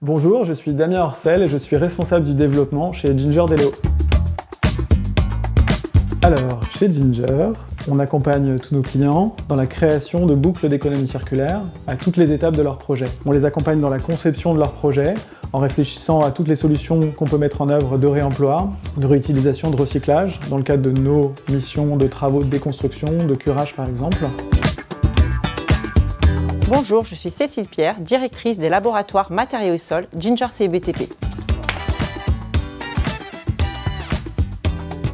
Bonjour, je suis Damien Orcel et je suis responsable du développement chez Ginger Deleo. Alors, chez Ginger, on accompagne tous nos clients dans la création de boucles d'économie circulaire à toutes les étapes de leur projet. On les accompagne dans la conception de leur projet en réfléchissant à toutes les solutions qu'on peut mettre en œuvre de réemploi, de réutilisation, de recyclage, dans le cadre de nos missions de travaux de déconstruction, de curage par exemple. Bonjour, je suis Cécile Pierre, directrice des laboratoires matériaux et sols Ginger CEBTP.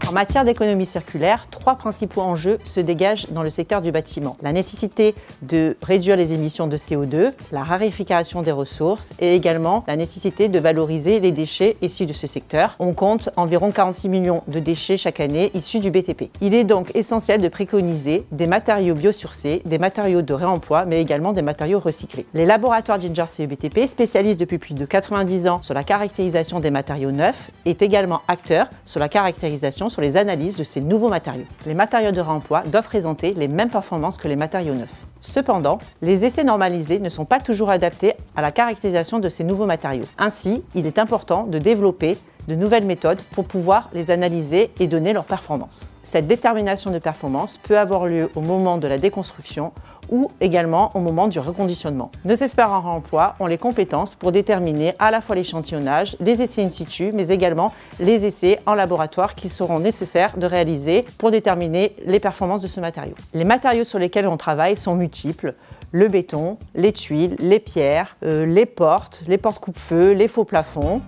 En matière d'économie circulaire, trois principaux enjeux se dégagent dans le secteur du bâtiment. La nécessité de réduire les émissions de CO2, la raréfaction des ressources et également la nécessité de valoriser les déchets issus de ce secteur. On compte environ 46 millions de déchets chaque année issus du BTP. Il est donc essentiel de préconiser des matériaux biosourcés, des matériaux de réemploi, mais également des matériaux recyclés. Les laboratoires Ginger CEBTP, spécialistes depuis plus de 90 ans sur la caractérisation des matériaux neufs, est également acteur sur la caractérisation, sur les analyses de ces nouveaux matériaux. Les matériaux de réemploi doivent présenter les mêmes performances que les matériaux neufs. Cependant, les essais normalisés ne sont pas toujours adaptés à la caractérisation de ces nouveaux matériaux. Ainsi, il est important de développer de nouvelles méthodes pour pouvoir les analyser et donner leurs performances. Cette détermination de performance peut avoir lieu au moment de la déconstruction ou également au moment du reconditionnement. Nos experts en réemploi ont les compétences pour déterminer à la fois l'échantillonnage, les essais in situ, mais également les essais en laboratoire qui seront nécessaires de réaliser pour déterminer les performances de ce matériau. Les matériaux sur lesquels on travaille sont multiples. Le béton, les tuiles, les pierres, les portes coupe-feu, les faux plafonds.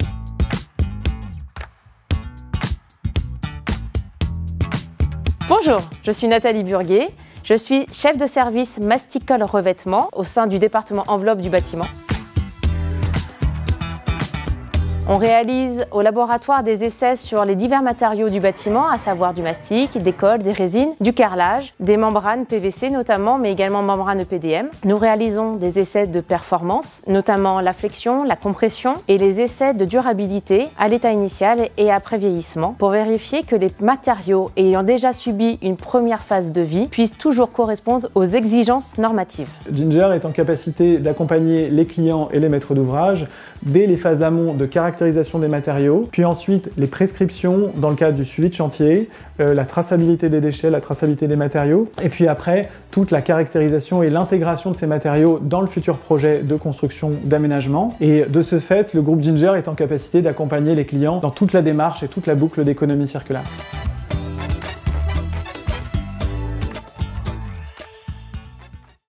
Bonjour, je suis Nathalie Burguet. Je suis chef de service masticole revêtement au sein du département enveloppe du bâtiment. On réalise au laboratoire des essais sur les divers matériaux du bâtiment, à savoir du mastic, des colles, des résines, du carrelage, des membranes PVC notamment, mais également membranes EPDM. Nous réalisons des essais de performance, notamment la flexion, la compression et les essais de durabilité à l'état initial et après vieillissement pour vérifier que les matériaux ayant déjà subi une première phase de vie puissent toujours correspondre aux exigences normatives. Ginger est en capacité d'accompagner les clients et les maîtres d'ouvrage dès les phases amont de caractérisation des matériaux, puis ensuite les prescriptions dans le cadre du suivi de chantier, la traçabilité des déchets, la traçabilité des matériaux, et puis après toute la caractérisation et l'intégration de ces matériaux dans le futur projet de construction d'aménagement. Et de ce fait, le groupe Ginger est en capacité d'accompagner les clients dans toute la démarche et toute la boucle d'économie circulaire.